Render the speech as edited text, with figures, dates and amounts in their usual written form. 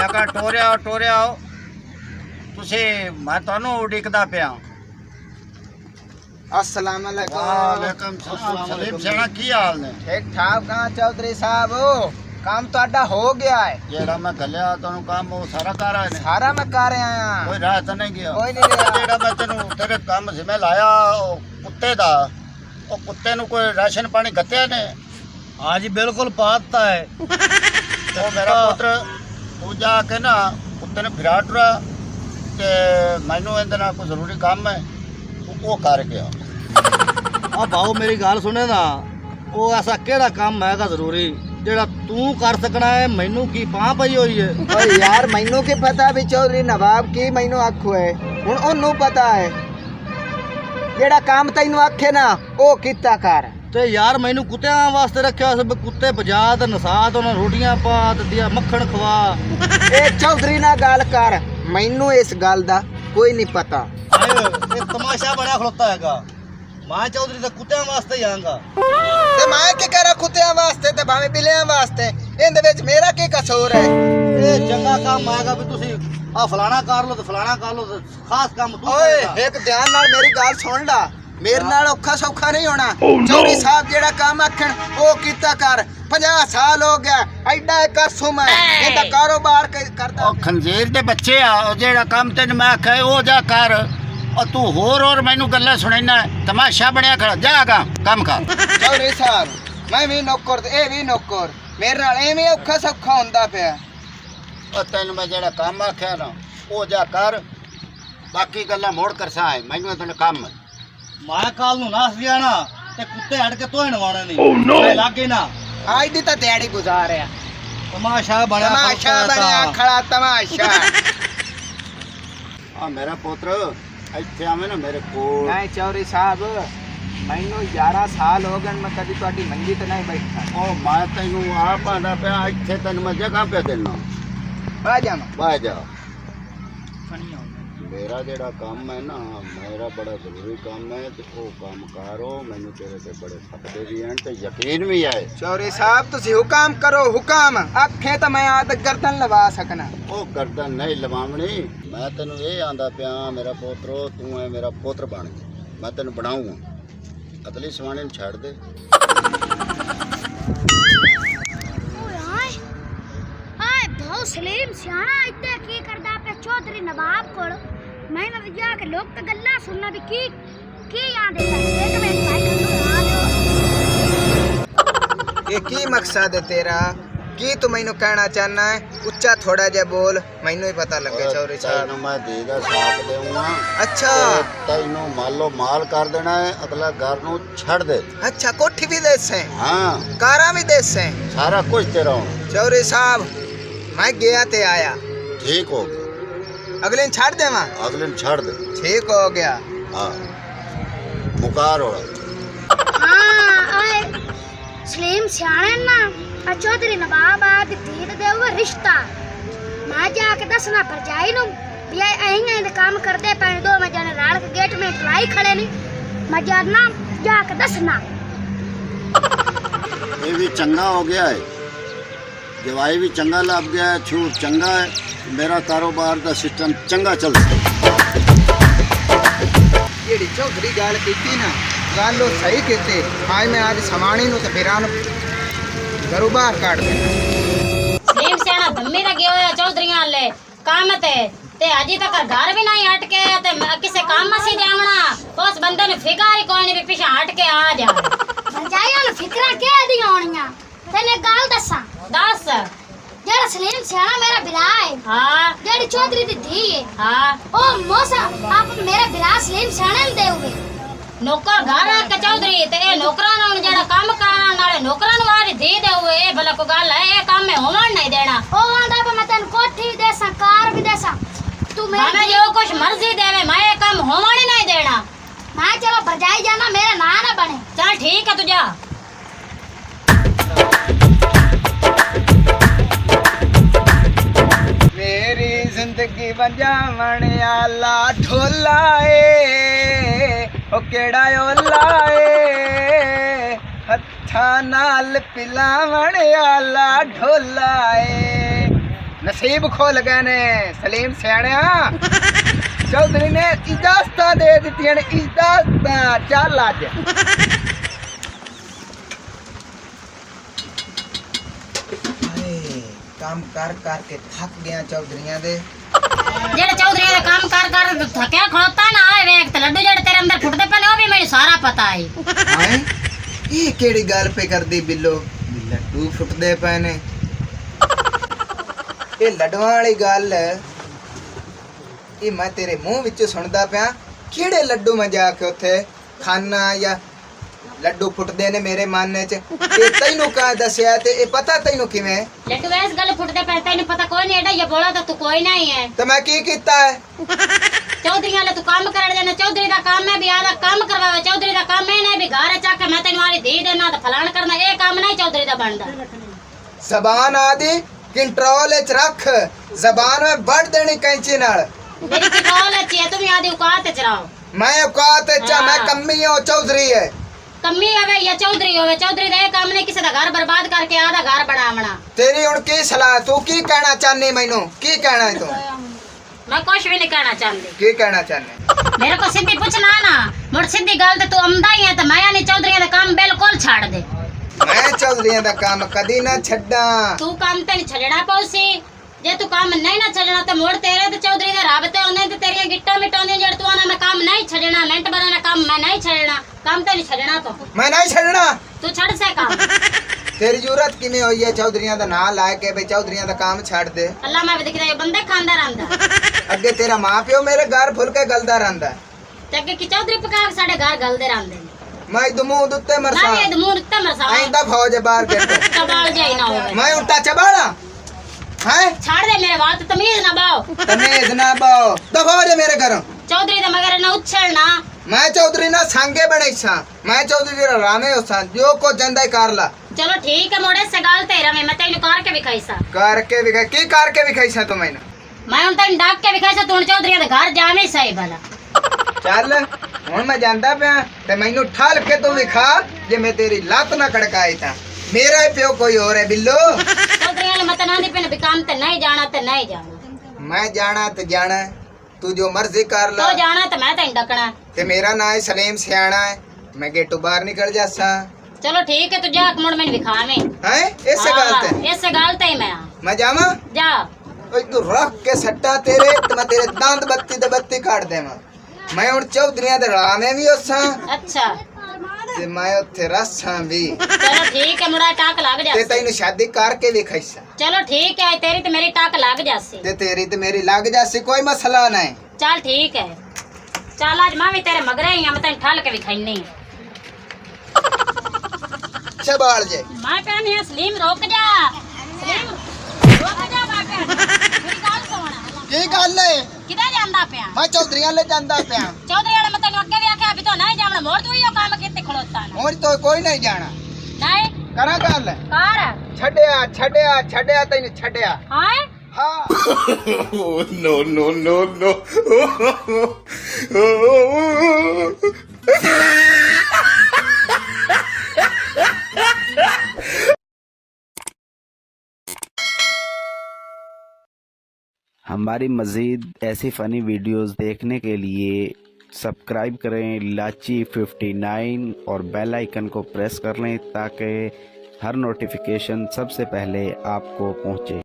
ਅਗਾ ਟੋਰਿਆ ਤੁਸੀਂ ਮੈਂ ਤੁਹਾਨੂੰ ਉਡੀਕਦਾ ਪਿਆ। अस्सलाम वालेकुम। ਵਾਲੇਕਮ ਸਲਾਮ ਸੈਣਾ ਕੀ ਹਾਲ ਨੇ? ठीक ठाक। कहाँ चौधरी साहब हो? काम तो आडा हो गया है। ਜਿਹੜਾ ਮੈਂ ਗੱਲਿਆ ਤੁਹਾਨੂੰ ਕੰਮ ਉਹ ਸਾਰਾ ਕਰ ਆਏ ਨੇ? सारा मैं कर आया। ਕੋਈ ਰਾਹ ਤਾਂ ਨਹੀਂ ਗਿਆ? कोई नहीं गया। ਜਿਹੜਾ ਮੈਂ ਤੈਨੂੰ ਤੇਰੇ ਕੰਮ ਜ਼ਿੰਮੇ ਲਾਇਆ ਉਹ ਕੁੱਤੇ ਦਾ, ਉਹ ਕੁੱਤੇ ਨੂੰ ਕੋਈ ਰਾਸ਼ਨ ਪਾਣੀ ਗੱਤਿਆ ਨੇ? हाँ जी बिल्कुल पाता है। ਉਹ ਮੇਰਾ ਪੁੱਤਰ ਤੂੰ ਜਾ ਕੇ ਨਾ ਕੁੱਤੇ ਨੂੰ ਫਿਰਾ ਟੁਰਾ ਤੇ ਮੈਨੂੰ ਇਹਦੇ ਨਾਲ ਕੋਈ ਜ਼ਰੂਰੀ ਕੰਮ ਹੈ ਤੂੰ ਉਹ ਕਰ ਗਿਆ। आ भाऊ मेरी गल सुने ना, वो ऐसा केड़ा काम हैगा जरूरी जेड़ा तू कर सकना है? मैनू की पां पई हुई है। ओए यार मैनू की पता भी चौधरी नवाब की मैनू आखो है हुण ओनू पता है जेड़ा काम तैनू आखे ना ओ कीता कर। ते यार मैनू कुत्तियां वास्ते रखा सब कुत्ते बजा ते नसा ते उन्हें रोटियां पा ते दिया मक्खन खवा। ए चौधरी ना गल कर, मैनू इस गल दा कोई नहीं पता। ये तमाशा बड़ा खलोता हैगा। मैं चौधरी ते कुत्तियां वास्ते ही आंगा। ते मैं की करा कुत्तियां वास्ते ते भाਵੇਂ बिल्लियां वास्ते? इहदे विच मेरा की कसूर है? ये चंगा काम आएगा भी तुसी आ फलाना कर लो ते फलाना कर लो ते खास काम तू ओए करेगा। एक ध्यान नाल मेरी गल सुन ला, मेरे नाल औखा सौखा नहीं होना। चौधरी साहब जेड़ा काम आखण ओ कीता कर। 50 साल हो गया एडा एक सुम है ਇਹਦਾ ਕਾਰੋਬਾਰ ਕਰਦਾ। ਉਹ ਖੰਜੀਰ ਦੇ ਬੱਚੇ ਆ, ਉਹ ਜਿਹੜਾ ਕੰਮ ਤੈਨੂੰ ਮੈਂ ਆਖਿਆ ਉਹ ਜਾ ਕਰ। और तू होर मैनू गल्लां सुनैना तमाशा बनया खड़ा। जागा काम कर। चौधरी साहब मैं भी नौकर ते ए भी नौकर, मेरे नाल एवें औखा सौखा हुंदा पिया। और तेन मैं जेड़ा काम आख्या ना वो जा कर, बाकी गल्लां मोड़ कर सा है मैनू तेन काम है। मैं कल नू नस गया ना ते कुत्ते हट के तोए नवाने नहीं। मैं लागे ना आज दी तो दिहाड़ी गुजार है। तमाशा बड़ा तमाशा बनया खड़ा तमाशा। आ मेरा पुत्र ਇੱਥੇ ਆਵੇਂ ਨਾ ਮੇਰੇ ਕੋਲ। नहीं चौधरी साहब मैनू 11 साल हो गए मैं कभी ਤੁਹਾਡੀ ਮੰਜੀ ਤੇ नहीं बैठा। ਉਹ ਮੈਂ ਤੈਨੂੰ ਆਪ ਆਂਦਾ ਪਿਆ ਇੱਥੇ ਤੈਨੂੰ ਮੈਂ ਜਗ੍ਹਾ पे ਦੇਣਾ। ਬਹਿ ਜਾ ਨਾ। ਬਹਿ ਜਾ। ਮੇਰਾ ਜਿਹੜਾ ਕੰਮ ਹੈ ਨਾ ਮੇਰਾ ਬੜਾ ਜ਼ਰੂਰੀ ਕੰਮ ਹੈ ਤੇ ਉਹ ਕੰਮ ਕਰੋ। ਮੈਨੂੰ ਤੇਰੇ ਤੇ ਬੜੇ ਫਕਦੇ ਵੀ ਹਨ ਤੇ ਯਕੀਨ ਵੀ ਹੈ। चौधरी साहब ਤੁਸੀਂ ਹੁਕਮ ਕਰੋ ਹੁਕਮ। ਆਖੇ ਤਾਂ ਮੈਂ ਆਦ ਗਰਦਨ ਲਵਾ ਸਕਣਾ। ਉਹ ਗਰਦਨ ਨਹੀਂ ਲਵਾਵਣੀ। ਮੈਂ ਤੈਨੂੰ ਇਹ ਆਂਦਾ ਪਿਆ ਮੇਰਾ ਪੋਤਰੋ ਤੂੰ ਹੈ ਮੇਰਾ ਪੁੱਤਰ ਬਣ ਗਿਆ। ਮੈਂ ਤੈਨੂੰ ਬਣਾਉਂਗਾ। ਅਗਲੀ ਸਵਾਣੇ ਨੂੰ ਛੱਡ ਦੇ। सलीम सियाना इत्ते की करदा पे चौधरी नवाब कोल। मैंने भी जाके लोग तो गल्ला सुनना भी की आंदे एक मिनट भाई ये की मकसद है तेरा? की तू मैनू कहना चाहना है? उच्चा थोड़ा जा बोल मैनू ही पता लगे। चौधरी साहब ਤੈਨੂੰ ਮੈਂ ਦੇਗਾ ਸਾਥ ਦੇਵਾਂਗਾ। अच्छा ਤੈਨੂੰ ਮਾਲੋ ਮਾਲ ਕਰ ਦੇਣਾ ਹੈ। ਅਗਲਾ ਘਰ ਨੂੰ ਛੱਡ ਦੇ। अच्छा कोठी भी देसे हाँ कारा भी देसे सारा कुछ तेरा होना। चौधरी साहब मैं गया ते आया ठीक हो गया। अगले दिन छाड़ देवा। अगले ने छोड़ दे। ठीक हो गया। हाँ मुकार हो हां आए सलीम सियाने ना आ चौधरी नवाब आ दी दे वो रिश्ता मैं जाके दसना भरजाई नु भी अहीं दे काम करदे पे दो मैं जाने राल के गेट में लाई खड़े नहीं मैं जाना जाके दसना। ये भी चंगा हो गया है। जवाई भी चंगा लग गया है। छूट चंगा है। मेरा कारोबार का सिस्टम चंगा चलता है। जेड़ी चौधरी गल कीती ना गल वो सही कीती। आज मैं आज समाणी नु ते फिरां घरों बाहर काट देना। सलीम सियाना धम्मी दा गयो है चौधरीयां ले काम ते अजी तक घर भी नहीं हट के ते किसे काम मसी जावना उस बंदे ने फिकर ही कोई नहीं भी पीछे हट के आ जा। भरजाई नु फिकरा के दी होणियां तेने गल दसा दस जेड़ा सलीम सियाना मेरा बिरा है। हां जेड़ी चौधरी दी धी है हां ओ मोसा आप मेरा बिरा सलीम सियाने नु देओगे। नौकर घर के चौधरी ते ए नौकरां नु जेड़ा काम करन नाले नौकरां नु वारी दी देवे ए भला को गल है ए काम में होवण नहीं देना। ओ आंदा पे मैं तन कोठी भी देसा कार भी देसा तू मैं जो कुछ मर्जी देवे मैं ए काम होवण ही नहीं देना। मैं चलो भरजाई जाना मेरा ना ना बने। चल ठीक है तू जा। मेरी जिंदगी बजावण आला ढोला ए ओ केड़ा ओला ए हत्था नाल पिलावण आला ढोला ए नसीब खोल गए ने सलीम सियाणिया चौधरी ने इजाजत दे दी ने इजाजत चल अज काम कर के थक गया चौधरिया दे जेड़े चौधरी का काम कर थकिया खड़ोता ना आए वेख ते लड्डू जेड़े तेरे अंदर फुटदे पे ने ओ भी मेनू सारा पता है। हैं ये केड़ी गल पे कर दी बिल्लो लड्डू फुटदे पे ने ये लड्डुआं वाली गल ये मैं तेरे मुंह विच सुनदा पिया केड़े लड्डू मैं जाके उथे खाना या लड्डू फुटदे ने मेरे मन च ये तैनू का दसिया ते ये पता तैनू किवें लड्डू इस गल फुटदे पे तेनू पता कोई नहीं एडा ये बोला तो तू कोई नहीं है। तो मैं की कीता है चौधरी वाले तू काम कर देना चौधरी दा काम है भी आधा काम करवावे चौधरी दा काम है नहीं भी घर चाके मैं तेनू वाली दी देना तो फलान करना ये काम नहीं चौधरी दा बनदा। जबान आदि कंट्रोल च रख जबान में बढ़ देनी कैंची नाल मेरी कंट्रोल है तुम आधी औकात च रहो। मैं औकात च मैं कम्मी हूं चौधरी है कम्मी होवे या चौधरी होवे चौधरी दा ये काम नहीं किसी दा घर बर्बाद करके आधा घर बनावना। तेरी हुन की सलाह तू की कहना चाहनी मैनू की कहना है तू मैं कुछ भी नहीं कहना चाहती की कहना चाहनी मेरे को सीधी पूछना ना मुड़ सीधी गल ते तू अमदा ही है तो मैं नहीं चौधरी दा काम बिल्कुल छाड़ दे। मैं चौधरी दा काम कदी ना छड्डा तू काम ते नहीं छड़ना पौसी जे तू काम नहीं ना छड़ना तो मोड़ तेरे ते चौधरी दे राबते होने ते तेरी गिट्टा मिटाने जेड़ तू आना मैं काम नहीं छड़ना मिनट बनाना काम मैं नहीं छड़ना काम ते नहीं छड़ना तो मैं नहीं छड्डना तू छड़ से काम तेरी जरूरत किवें होई है चौधरियां दा नाम ला के भाई चौधरियां दा काम छड़ दे अल्लाह मैं भी दिखदा ये बंदे खांदा रहंदा अगे तेरा मां प्यो मेरे घर फुलके गलदा रहंदा ते अगे की चौधरी पका के साडे घर गलदे रहंदे मैं दुमू दुत्ते मरसा ना ये मुंह उत्ते मरसा आइंदा फौज बाहर गेट चबाल जाई ना होवे मैं उल्टा चबाड़ा हैं छाड़ दे मेरे बात तमीज ना बाओ तमीज ना बाओ दफा हो जा मेरे घरों चौधरी दा मगर ना उछलना मैं चौधरी ना सांगे बने सा मैं चौधरी दा रामे होसा जो को जंदा ही कर ला चलो ठीक है मोड़े से गाल तेरा मैं तेन करके विखाईसा करके भी की करके भी खाईसा तू मैंने मैं उन तेन डाक के विखाईसा तू चौधरी दे घर जावे सही भला चल हुन मैं जानदा पिया ते मैनू ठाल के तू विखा जे मैं तेरी लात ना कड़काई था मेरा ही प्यो कोई और है बिल्लो चौधरी वाले मत ना दी पे भी काम ते नहीं जाना मैं जाना ते जाना तू जो मर्जी कर ला तो जाना ते मैं तेन डकना ते मेरा नाम है सलीम सियाणा है मैं गेटू बाहर निकल जासा चलो ठीक है तू जा मुड़ मैंने विखावे हैं इससे गलत है इससे गलत ही मैं जावा जा ओए तू रख के सट्टा तेरे ते मैं तेरे दांत बत्ती ते बत्ती काट देवा मैं हुन चौधरियां दे रामे भी होसा अच्छा ते मैं उत्थे रसां भी चलो ठीक है मुड़ा टाक लग ते जासी तैनू शादी करके भी खाईसा चलो ठीक है तेरी ते मेरी टाक लग जासी ते तेरी ते मेरी लग जासी कोई मसला नहीं चल ठीक है चल आज मैं भी तेरे मगरे ही मैं तेन ठल के विखाईनी चबाल जे मैं कहनी है सलीम रुक जा सलीम रुक जा बाके मेरी गल सुन की गल है किधर ਜਾਂਦਾ ਪਿਆ मैं चौधरियां ले ਜਾਂਦਾ ਪਿਆ ਚੌਧਰੀ ਵਾਲੇ ਮੈਂ ਤੈਨੂੰ ਅੱਗੇ ਵੀ ਆਖਿਆ ਵੀ ਤੂੰ ਨਹੀਂ ਜਾਵਣਾ ਮੋੜ ਤੂੰ ਹੀ ਉਹ ਕੰਮ ਕਿੱਥੇ ਖਲੋਤਾ ਨਾ ਹੁਣ तो कोई नहीं जाना ਨਹੀਂ करा गल ਕਾਰ छड़िया तैनू छड़िया ਹਾਂ हाँ हमारी मज़ीद ऐसी फ़नी वीडियोस देखने के लिए सब्सक्राइब करें लाची 59 और बेल आइकन को प्रेस कर लें ताकि हर नोटिफिकेशन सबसे पहले आपको पहुंचे।